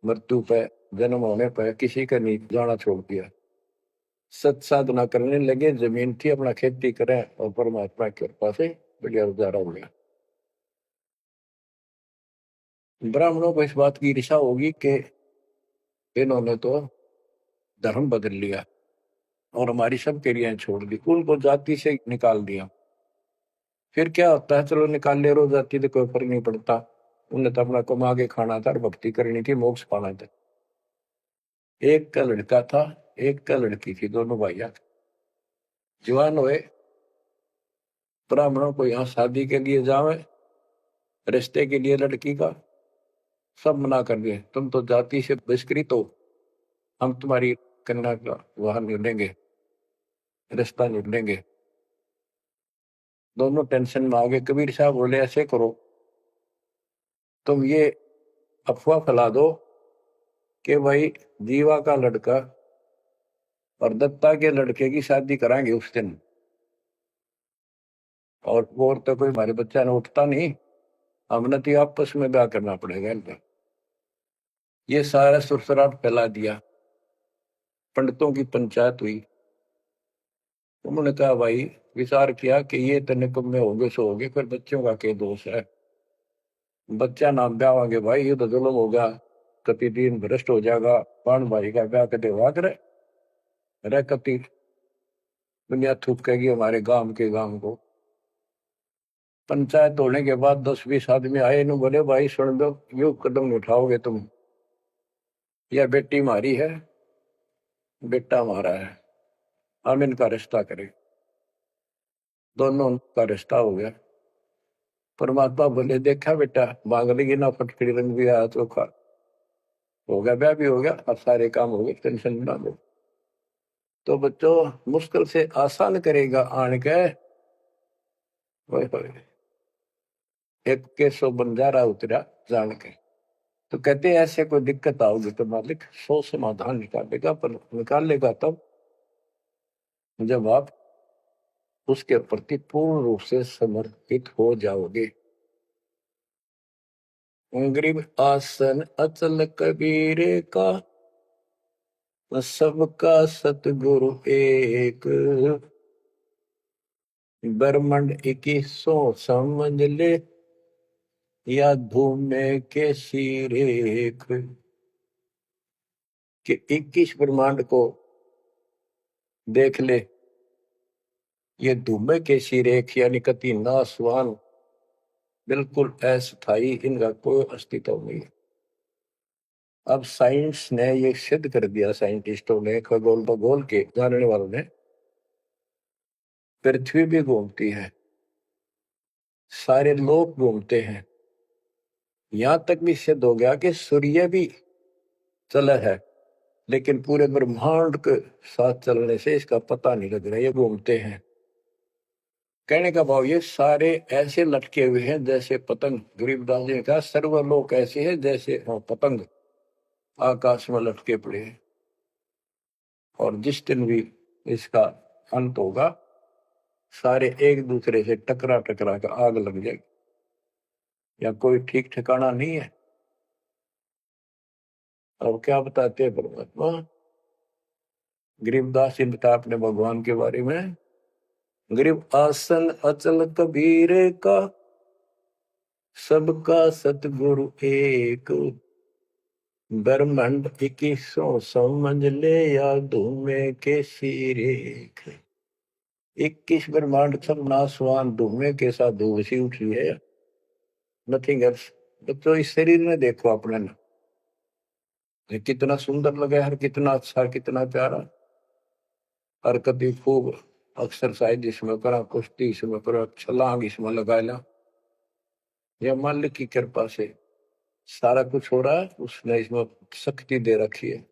[SPEAKER 1] मृत्यु पे जन्म होने पर किसी का नहीं जाना छोड़ दिया। सत साधना करने लगे, जमीन थी अपना खेती करें और परमात्मा की कृपा से बढ़िया गुजारा हो गया। ब्राह्मणों को इस बात की ईर्षा होगी कि इन्होंने तो धर्म बदल लिया और हमारी सब क्रियाएं छोड़ दी, उनको जाति से निकाल दिया। फिर क्या होता है, चलो निकाल ले रो जाति तो कोई फर्क नहीं पड़ता, उन्हें तो अपना कमा के खाना था और भक्ति करनी थी, मोक्ष पाना था। एक का लड़का था, एक का लड़की थी, दोनों भैया जवान हुए। ब्राह्मणों को यहाँ शादी के लिए जावे, रिश्ते के लिए लड़की का सब मना कर दिए, तुम तो जाति से बहिष्कृत हो, हम तुम्हारी कन्या का वहां नहीं लेंगे, रिश्ता नहीं लेंगे। दोनों टेंशन में आ गए। कबीर साहब बोले ऐसे करो, तुम ये अफवाह फैला दो कि भाई जीवा का लड़का और दत्ता के लड़के की शादी कराएंगे उस दिन, और वो तो कोई हमारे बच्चा ने उठता नहीं, हमने तो आपस में ब्याह करना पड़ेगा इनका। ये सारा सुरसराट फैला दिया, पंडितों की पंचायत हुई। उन्होंने कहा भाई विचार किया कि ये तो निकम्मे होंगे सो होंगे, फिर बच्चों का क्या दोष है, बच्चा नाम ब्याह भाई ये तो जुल्म होगा, कति दिन भ्रष्ट हो जाएगा, पान भाई का ब्याह कदे हुआ करे रे, कति दुनिया थूकेगी हमारे गांव के गांव को। पंचायत होने के बाद 10-20 आदमी आए, इन्हों बोले भाई सुन दो, यू कदम नहीं उठाओगे तुम, यह बेटी हमारी है, बेटा हमारा है, हम इनका रिश्ता करें। दोनों का रिश्ता हो गया। परमात्मा बोले देखा बेटा मांग लेगी ना, फटकड़ी रंग भी आया चोखा हो गया, ब्याह भी हो गया, अब सारे काम हो गए, टेंशन ना लो। तो बच्चों मुश्किल से आसान करेगा आन के, एक के 100 बंजारा उतरा जान के। तो कहते हैं ऐसे कोई दिक्कत आओगी तो मालिक 100 समाधान निकालेगा, पर निकालेगा तब जब आप उसके प्रति पूर्ण रूप से समर्पित हो जाओगे। गरीब आसन अचल कबीरे का, सबका सतगुरु एक, ब्रह्मंड 2100 समझ ले, या धूमे के सिरेख, कि 21 ब्रह्मांड को देख ले, ये धूमे के सिरेख यानी कति नासवान, बिल्कुल अस्थाई, इनका कोई अस्तित्व नहीं। अब साइंस ने ये सिद्ध कर दिया, साइंटिस्टों ने, खगोल भगोल के जानने वालों ने, पृथ्वी भी घूमती है, सारे लोग घूमते हैं, यहां तक भी सिद्ध हो गया कि सूर्य भी चला है, लेकिन पूरे ब्रह्मांड के साथ चलने से इसका पता नहीं लग रहा, ये घूमते हैं। कहने का भाव ये सारे ऐसे लटके हुए हैं जैसे पतंग। गरीबदास जी ने कहा सर्वलोक ऐसे है जैसे पतंग आकाश में लटके पड़े हैं। और जिस दिन भी इसका अंत होगा सारे एक दूसरे से टकरा टकरा कर आग लग जाएगी, या कोई ठीक ठिकाना नहीं है। और क्या बताते हैं परमात्मा? गरीबदास जी बता अपने भगवान के बारे में, गरीब आसन अचल कबीर का, सबका सतगुरु एक, ब्रह्मांड 2100 समझ ले या धूमे के सिरेख। 21 ब्रह्मांड सब नासवान धूमे के साथ धूसी उठी है, नथिंग एल्स। तो इस शरीर में देखो अपने ना, ये कितना सुंदर लगा है, कितना अच्छा, कितना प्यारा। हरकत खूब, एक्सरसाइज इसमें करा, कुश्ती इसमें करा, छलांग इसमें लगा ला। यह मालिक की कृपा से सारा कुछ हो रहा है, उसने इसमें शक्ति दे रखी है।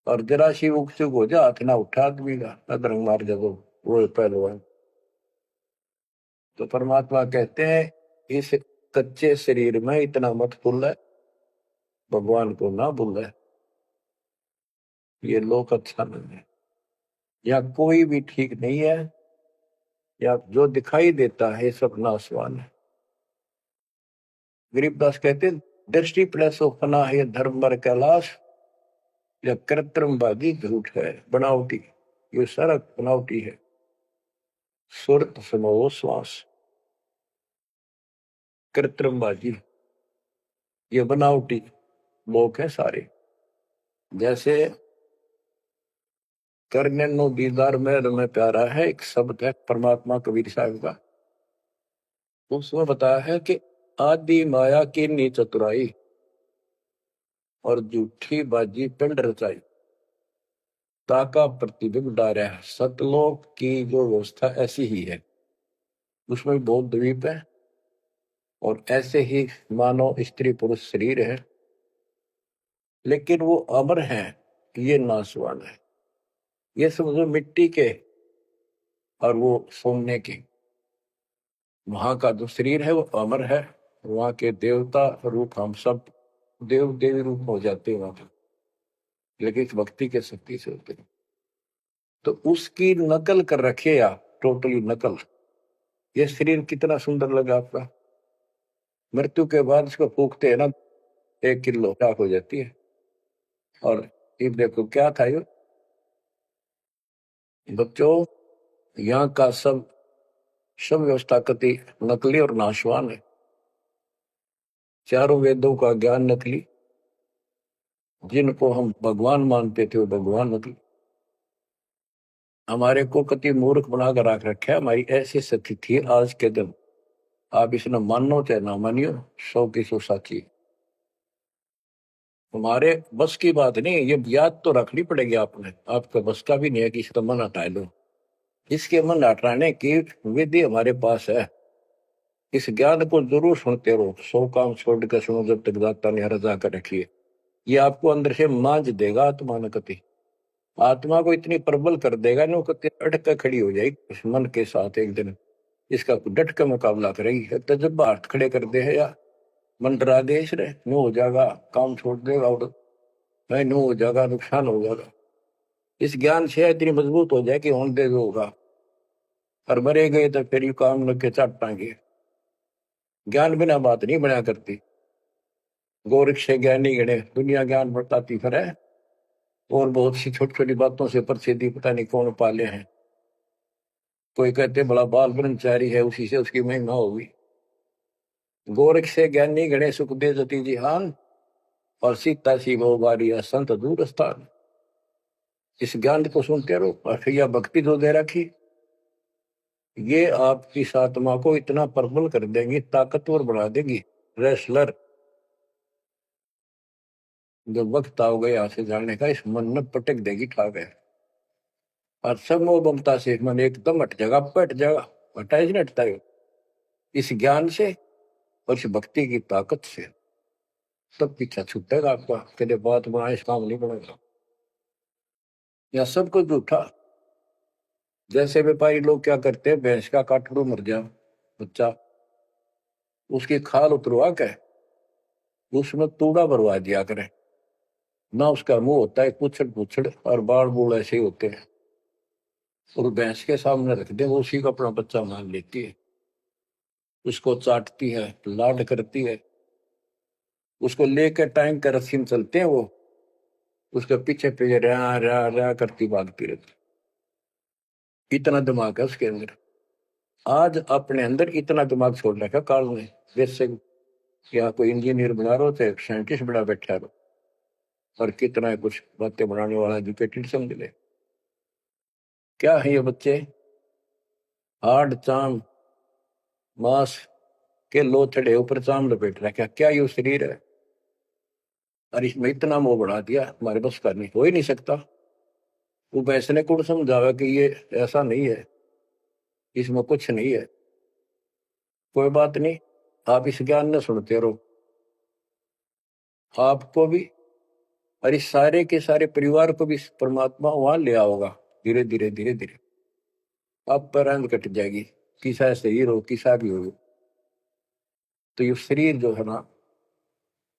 [SPEAKER 1] और जरा सी उग चुक हो जा, हाथ ना उठा आदमी का, अदरंग मार जब वो पहलवान। तो परमात्मा कहते हैं इस कच्चे शरीर में इतना मत भूल, भगवान को ना भूल। ये लोक अच्छा नहीं है, या कोई भी ठीक नहीं है, या जो दिखाई देता है सब नासवान है। गरीबदास कहते हैं दृष्टि प्लस फना है धर्म बर कैलाश, या कृत्रिमवादी झूठ है बनावटी, ये सारा बनावटी है। सुरत समो श्वास, कृत्रिमवादी, ये बनावटी लोग हैं सारे। जैसे करने नो दीदार में प्यारा है एक शब्द है परमात्मा कबीर साहब का, उसमें बताया है कि आदि माया की नी चतुराई और झूठी बाजी पिंड रचाई, ताका प्रतिबिंब डारा है। सतलोक की जो व्यवस्था ऐसी ही है, उसमें भी बहुत द्वीप है और ऐसे ही मानव स्त्री पुरुष शरीर है, लेकिन वो अमर है, ये नासवान है। ये समझो मिट्टी के और वो सोने के। वहां का जो शरीर है वो अमर है, वहां के देवता रूप हम सब देव देवी रूप हो जाते हैं वहां पर, लेकिन इस भक्ति के शक्ति से होते हैं। तो उसकी नकल कर रखे आप, टोटली नकल। ये शरीर कितना सुंदर लगा आपका, मृत्यु के बाद इसको फूकते हैं ना, 1 किलो राख हो जाती है। और ये देखो क्या था ये बच्चों, यहाँ का सब सब व्यवस्था कति नकली और नाशवान है। चारों वेदों का ज्ञान नकली, जिनको हम भगवान मानते थे वो भगवान नकली। हमारे को कति मूर्ख बनाकर रख रखा है। हमारी ऐसी स्थिति थी आज के दिन, आप इसने मानो चाहे ना मानियो, 100 की 100 साची। हमारे बस की बात नहीं, ये याद तो रखनी पड़ेगी आपने, आपका बस का भी नहीं है कि इसका मन हटा लो। इसके मन हटाने की विधि हमारे पास है। इस ज्ञान को जरूर सुनते रहो, 100 काम छोड़ कर सुनो जब तक दाता ने रजा कर रखी है। ये आपको अंदर से मांझ देगा आत्मा न कति, आत्मा को इतनी प्रबल कर देगा नो कति अटक कर खड़ी हो जाएगी उस मन के साथ। एक दिन इसका डट का मुकाबला करेगी, तो जब हाथ खड़े कर दे है या मन डरा दे इसने, नो हो जाएगा, काम छोड़ देगा और नहीं नो हो जाएगा, नुकसान हो जाएगा। इस ज्ञान से इतनी मजबूत हो जाए कि होने दे जो होगा, और मरे गए तो फिर यू काम लग के चट पाएंगे। ज्ञान बिना बात नहीं बना करती। गोरख से ज्ञानी गणे दुनिया ज्ञान बताती फिर है, और बहुत सी छोटी छोटी बातों से प्रसिद्धि पता नहीं कौन पाले हैं। कोई कहते बड़ा बाल ब्रह्मचारी है, उसी से उसकी महिमा होगी। गोरख से ज्ञानी गणे सुख दे जति जिहान, और सीता सी वो बारिया संत दूर स्थान। इस ज्ञान को सुनते रहो, और फिर यह भक्ति जो दे रखी, ये आपकी आत्मा को इतना प्रबल कर देंगी, ताकतवर बना देगी, रेसलर। जब वक्त आओ गया यहाँ से जाने का, इस मन में पटक देगी ठा गए, और सब मोह ममता से मन एकदम हट जाएगा, पट जाएगा। हटा ही नहीं हटता है इस ज्ञान से और इस भक्ति की ताकत से। सब पीछा छूटेगा आपका, कदे बात बनाए इस काम नहीं बनेगा। या सब कुछ झूठा, जैसे व्यापारी लोग क्या करते हैं, भैंस का काटड़ू मर गया बच्चा, उसकी खाल उतरवा के उसमें तूड़ा भरवा दिया करें ना। उसका मुंह होता है पुछड़ पुछड़ और बाल बूल ऐसे ही होते हैं, और भैंस के सामने रख दे, वो उसी का अपना बच्चा मान लेती है, उसको चाटती है, लाड करती है, उसको लेकर टाइम का रस्सी में चलते हैं वो, उसके पीछे पीछे रहा रहा रहा करती भागती रहती। इतना दिमाग है उसके अंदर। आज अपने अंदर इतना दिमाग छोड़ रखा काल ने, जैसे या कोई इंजीनियर बना रहे हो चाहे साइंटिस्ट बना बैठा रहो, और कितना है कुछ बातें बनाने वाला एजुकेटेड समझ ले। क्या है ये बच्चे, हाड चाम मांस के लोथड़े ऊपर चाम लपेट रखा, क्या ये शरीर है? और इसमें इतना मोह बढ़ा दिया, हमारे बस का नहीं, हो ही नहीं सकता। वो वैसे ने कौन समझावा कि ये ऐसा नहीं है, इसमें कुछ नहीं है, कोई बात नहीं, आप इस ज्ञान न सुनते रहो, आपको भी और इस सारे के सारे परिवार को भी परमात्मा वहां ले आओगा। धीरे धीरे धीरे धीरे आप पर रंग कट जाएगी, किसा शरीर हो किसा भी हो। तो ये शरीर जो है ना,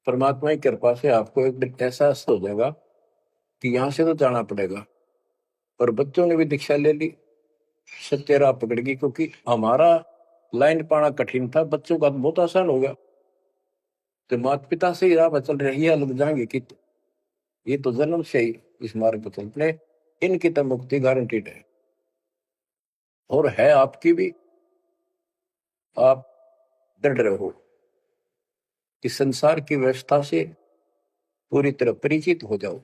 [SPEAKER 1] परमात्मा की कृपा से आपको एक दिन ऐसा हो जाएगा कि यहाँ से तो जाना पड़ेगा। और बच्चों ने भी दीक्षा ले ली, सत्य राह पकड़ गई, क्योंकि हमारा लाइन पाना कठिन था, बच्चों का तो बहुत आसान हो गया। तो माता पिता से ही राह पर चल रही है, लग जाएंगे कि ये तो जन्म से ही इस मार्ग पर चल रहे, इनकी तो मुक्ति गारंटीड है, और है आपकी भी। आप डर रहे हो कि संसार की व्यवस्था से पूरी तरह परिचित हो जाओ।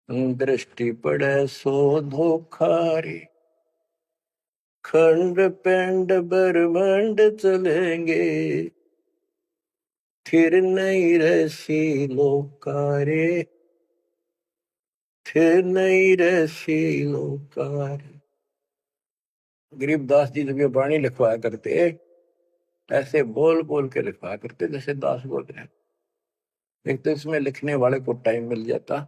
[SPEAKER 1] दृष्टि पड़े सो धोखा रे, खंड पेंड ब्रह्मांड चलेंगे, फिर नहीं रसी लोकारे, फिर नहीं रसी लोकारे। गरीबदास जी जब ये वाणी लिखवाया करते, ऐसे बोल बोल के लिखवाया करते जैसे दास बोल रहे हैं। एक तो इसमें लिखने वाले को टाइम मिल जाता,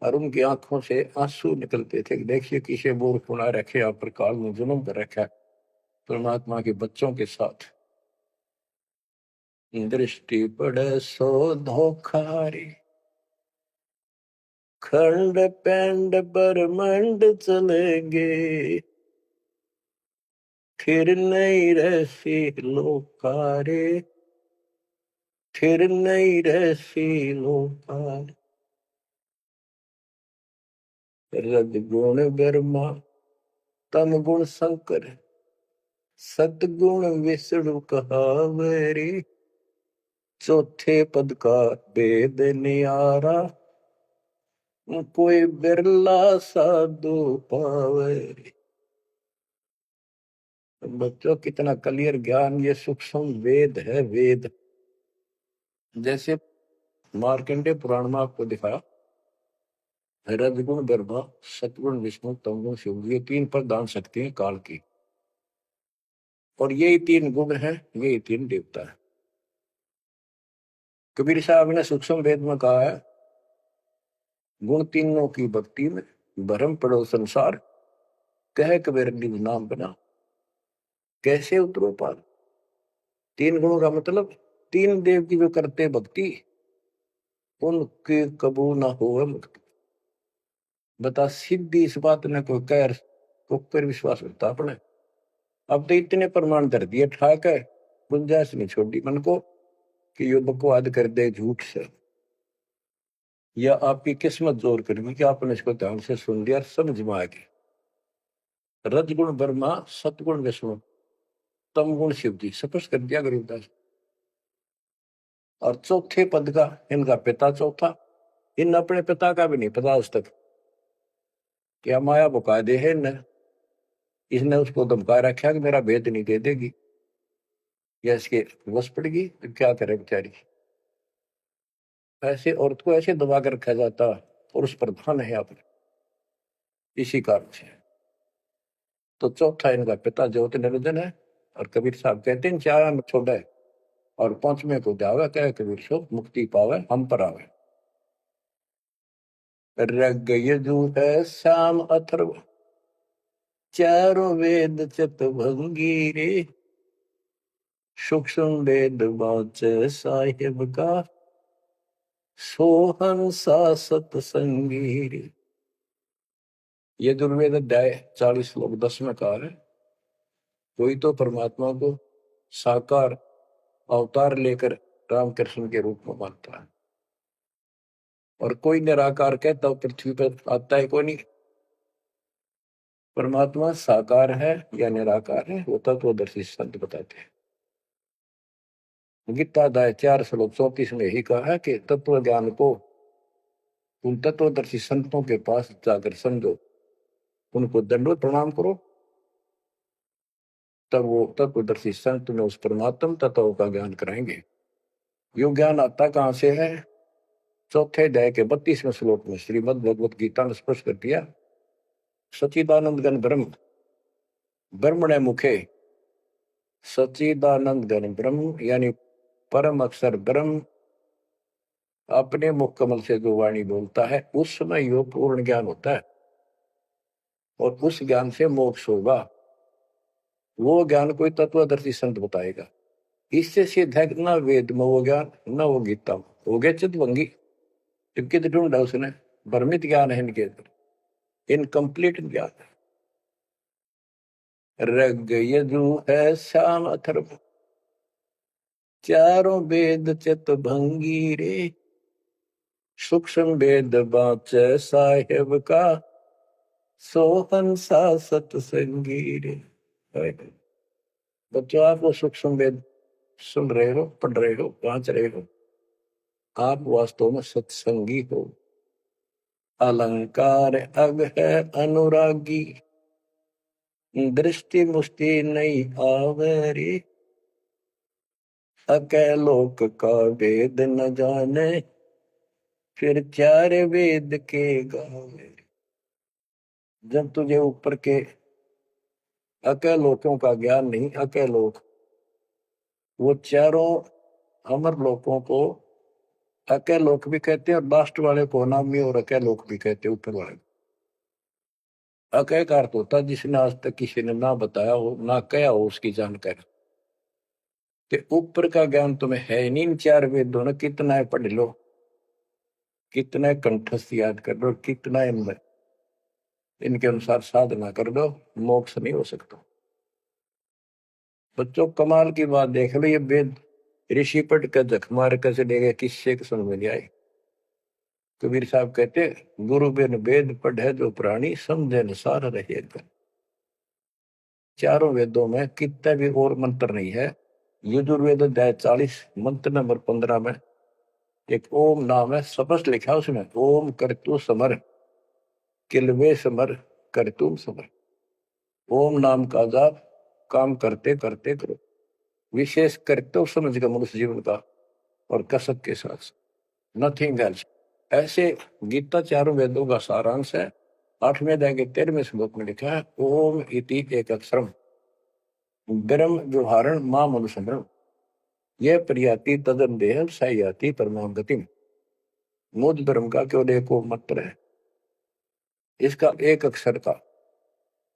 [SPEAKER 1] और उनकी आंखों से आंसू निकलते थे, देखिए किसे मूर्ख बना रखे, आप पर काल में जुल्म कर रखा है परमात्मा के बच्चों के साथ। दृष्टि पड़े सो धोखारी, खंड पेंड ब्रह्मांड चलेंगे, फिर नहीं रहसी लोकारे, फिर नहीं रहसी लोकारे। रज गुण ब्रह्मा तम गुण शंकर, सतगुण विष्णु कहावरी, चौथे पद का वेद नियारा, कोई बिरला साधु पावे। बच्चों कितना क्लियर ज्ञान, ये सूक्ष्म वेद है, वेद। जैसे मार्कंडे पुराण में आपको दिखाया, रजगुण ब्रह्मा, सतगुण विष्णु, तमगुण शिव, ये तीन प्रधान शक्ति हैं काल की, और यही तीन गुण हैं, यही तीन देवता है। कबीर साहब ने सूक्ष्म वेद में कहा है, गुण तीनों की भक्ति में भरम पड़ो संसार, कह कबीर निज नाम बना, कैसे उतरो पार। तीन गुणों का मतलब, तीन देव की जो करते भक्ति, उनके कबू ना हो मुक्ति। बता सीधी इस बात ने कोई कह तो पर विश्वास करता अपने। अब तो इतने प्रमाण धर दिए ठाक है, गुंजाइश नहीं छोड़ी मन को कि यो बकवाद कर दे झूठ से, या आपकी किस्मत जोर करनी कि आपने इसको ध्यान से सुन लिया, समझ में आ गई। रजगुण ब्रह्मा, सतगुण विष्णु, तम गुण शिव जी, स्पष्ट कर दिया गरीबदास। और चौथे पद का इनका पिता चौथा, इन अपने पिता का भी नहीं पता आज तक, क्या माया बुका दे है न, इसने उसको धमका रखा कि मेरा भेद नहीं दे देगी, या इसके वश पड़ेगी तो क्या करे बेचारी। ऐसे औरत को ऐसे दबा कर रखा जाता, और उस प्रधान है आपने, इसी कारण से। तो चौथा इनका पिता ज्योति निरंजन है, और कबीर साहब कहते हैं चार में छोड़ा है, और पांचवें को जावे, कहे कबीर सो मुक्ति पावे हम पर आवे। ऋग यजु है श्याम अथर्व, चारों वेद चतुर्भंगी रे, सूक्ष्म वेद वाचे साहिब का, सोहन सा सतसंगी रे। ये दुर्वेद अध्याय 40 श्लोक 10 में कहा है, कोई तो परमात्मा को साकार अवतार लेकर रामकृष्ण के रूप में मानता है, और कोई निराकार कहता तो पृथ्वी पर आता है कोई नहीं। परमात्मा साकार है या निराकार है वो तत्वदर्शी संत बताते हैं। गीता अध्याय 4 श्लोक 34 में ही कहा है कि तत्व ज्ञान को उन तत्वदर्शी संतों के पास जाकर समझो, उनको दंडवत प्रणाम करो, तब वो तत्वदर्शी संत में उस परमात्म तत्व का ज्ञान कराएंगे। यो ज्ञान आता कहां से है? चौथे अध्याय के 32वें श्लोक में श्रीमद् भगवत गीता ने स्पष्ट कर दिया, सच्चिदानंद गण ब्रह्म ब्रह्मणे मुखे, सच्चिदानंद गण ब्रह्म यानी परम अक्षर ब्रह्म अपने मुख कमल से जो वाणी बोलता है उस समय यो पूर्ण ज्ञान होता है, और उस ज्ञान से मोक्ष होगा। वो ज्ञान कोई तत्वदर्शी संत बताएगा। इससे सिद्ध है न वेद में वो ज्ञान न वो गीता में, हो गया चितवंगी। कित ढूंढा उसने, भ्रमित ज्ञान है इनके अंदर, इनकम्प्लीट ज्ञान। ऋग यजु है श्याम अथर्व, चारों वेद चितभंगी रे, सूक्ष्म वेद बाचे साहेब का, सोहन सा सतसंगी रे। बच्चों, आप वो सूक्ष्म वेद सुन रहे हो, पढ़ रहे हो, पहुंच रहे हो, आप वास्तव में सत्संगी हो। अलंकार अग है अनुरागी, दृष्टि मुष्टि नहीं आवरी, अकैलोक का वेद न जाने, फिर चार वेद के गावे। जब तुझे ऊपर के अकैलोकों का ज्ञान नहीं, अकैलोक वो चारों अमर लोकों को अकैलोक भी कहते हैं, और लास्ट वाले को नामी और अकैलोक भी कहते हैं, ऊपर वाले। अकय का अर्थ होता जिसने आज तक किसी ने ना बताया हो ना कहा हो उसकी जानकारी। तो ऊपर का ज्ञान तुम्हें है नहीं, इन चार वेदों ने कितना है पढ़ लो, कितना कंठस्थ याद कर लो, कितना इनके अनुसार साधना कर दो, मोक्ष नहीं हो सकता। बच्चों, कमाल की बात देख लो, ये वेद ऋषि पढ़ कर जख मार कर चले गए, किससे समझ में नहीं आई। कबीर साहब कहते, गुरु बिन वेद पढ़े जो प्राणी, समझे अनुसार रहे। चारों वेदों में कितना भी और मंत्र नहीं है। यजुर्वेद अध्याय 40 मंत्र नंबर 15 में एक ओम नाम है, स्पष्ट लिखा उसमें, ओम करतु समर किलवे समर करतुम समर। ओम नाम का जाप काम करते करते करो, विशेष कर्तव्य समझ का मनुष्य जीवन का, और कसक के साथ, नथिंग एल्स। ऐसे गीता चारों वेदों का सारांश है। 8वें अध्याय के 13वें श्लोक में लिखा है, ओम इति एक अक्षरम ब्रह्म व्यवहारण मां मनुष्य, यह प्रियाति तदन देह सयाति परमाम गतिम। मुझ ब्रह्म का केवल एक मंत्र है, इसका एक अक्षर का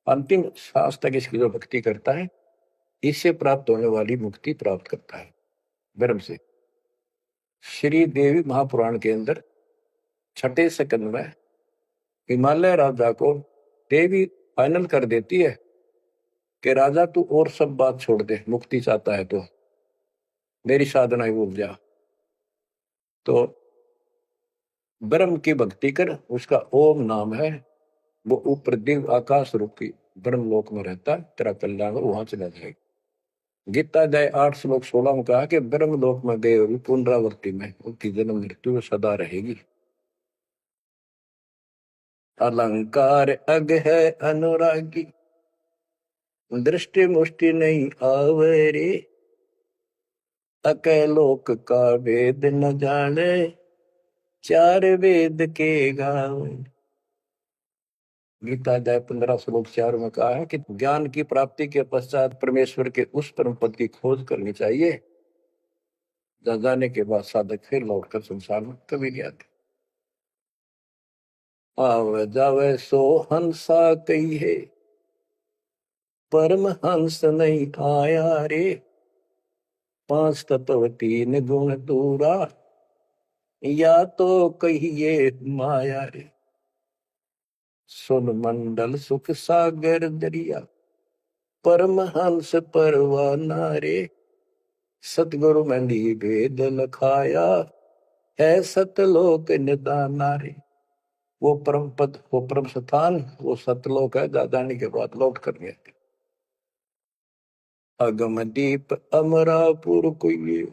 [SPEAKER 1] अंतिम सांस तक इसकी जो भक्ति करता है, इससे प्राप्त होने वाली मुक्ति प्राप्त करता है ब्रह्म से। श्री देवी महापुराण के अंदर 6ठे सेकंड में हिमालय राजा को देवी फाइनल कर देती है कि राजा तू और सब बात छोड़ दे, मुक्ति चाहता है तो मेरी साधना ही भूल जा, तो ब्रह्म की भक्ति कर। उसका ओम नाम है, वो ऊपर दिव्य आकाश रूपी ब्रह्म लोक में रहता है, तेरा कल्याण वहां चला जाएगा। गीता अध्याय 8 श्लोक 16 में कहा कि ब्रह्म लोक में गए हुए पुनरावृत्ति में उनकी जन्म मृत्यु सदा रहेगी। अलंकार अग है अनुरागी, दृष्टि मुष्टि नहीं आवरे, अकैलोक का वेद न जाने, चार वेद के गावे। गीता अध्याय 15 श्लोक 4 में कहा है कि ज्ञान की प्राप्ति के पश्चात परमेश्वर के उस परम पद की खोज करनी चाहिए, जहाँ जाने के बाद साधक फिर लौटकर संसार में कभी नहीं आते। आवे जावे सो हंसा कही है, परम हंस नहीं आया रे। पांच तत्व तीन गुण दूरा, या तो कहिए माया रे। सुन मंडल सुख सागर दरिया, परम हंस परवाना रे। सतगुरु मंदी भेद लखाया, है सतलोक निदाना रे। वो परम पद, वो परम स्थान, वो सतलोक है। दादानी के बाद लौट कर गए। अगम दीप अमरापुर कोई,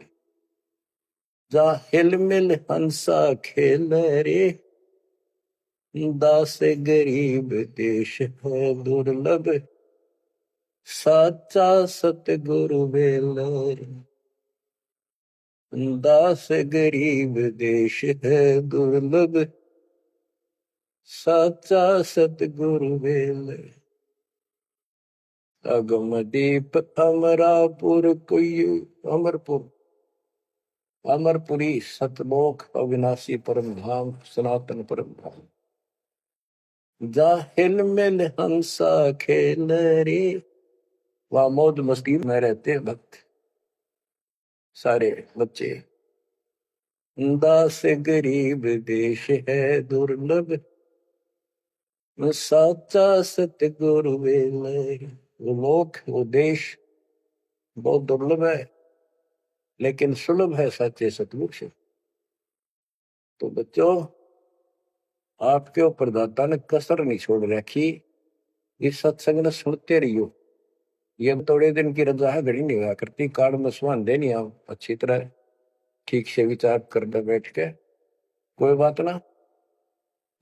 [SPEAKER 1] जा हिल मिल हंसा खेल रे। दास गरीब देश है दुर्लभ, साचा सतगुरु बेल रे। दास गरीब देश है दुर्लभ, साचा सतगुरु बेल। अगम दीप अमरापुर कोई, अमरपुर, अमरपुरी सतलोक अविनाशी परम धाम, सनातन परम धाम। जा हिल मिल हंसा खेल रे। वहां मौज मस्ती में रहते भक्त, सारे बच्चे। दास गरीब देश है दुर्लभ, साचा सतगुरु बेल। वो लोक, वो देश बहुत दुर्लभ है, लेकिन सुलभ है सच्चे सतगुरु से। तो बच्चों, आपके ऊपर दाता ने कसर नहीं छोड़ रखी। इस सत्संग ने सुनते रहियो। ये थोड़े दिन की रजा है, घड़ी नहीं हुआ करती। काल में सुहान देनी आप अच्छी तरह ठीक से विचार करने बैठ के। कोई बात ना,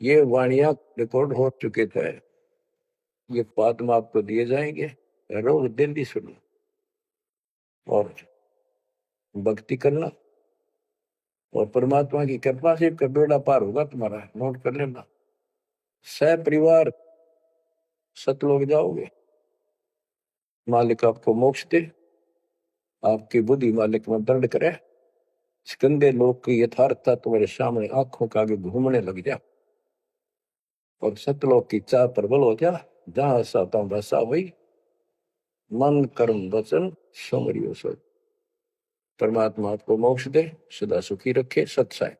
[SPEAKER 1] ये वाणियां रिकॉर्ड हो चुके थे, ये बाद में आपको दिए जाएंगे। रोज दिल्ली सुनो और भक्ति करना, और परमात्मा की कृपा से का बेड़ा पार होगा तुम्हारा। नोट कर लेना, सह परिवार सतलोक जाओगे। मालिक आपको मोक्ष दे, आपकी बुद्धि मालिक में दंड करे। गंदे लोग की यथार्थता तुम्हारे सामने आंखों के आगे घूमने लग जा, और सतलोक की चाह प्रबल हो जा। जहां साता बसा हुई, मन कर्म वचन समरियो सो। परमात्मा आपको मोक्ष दे, सदा सुखी रखे। सत्संग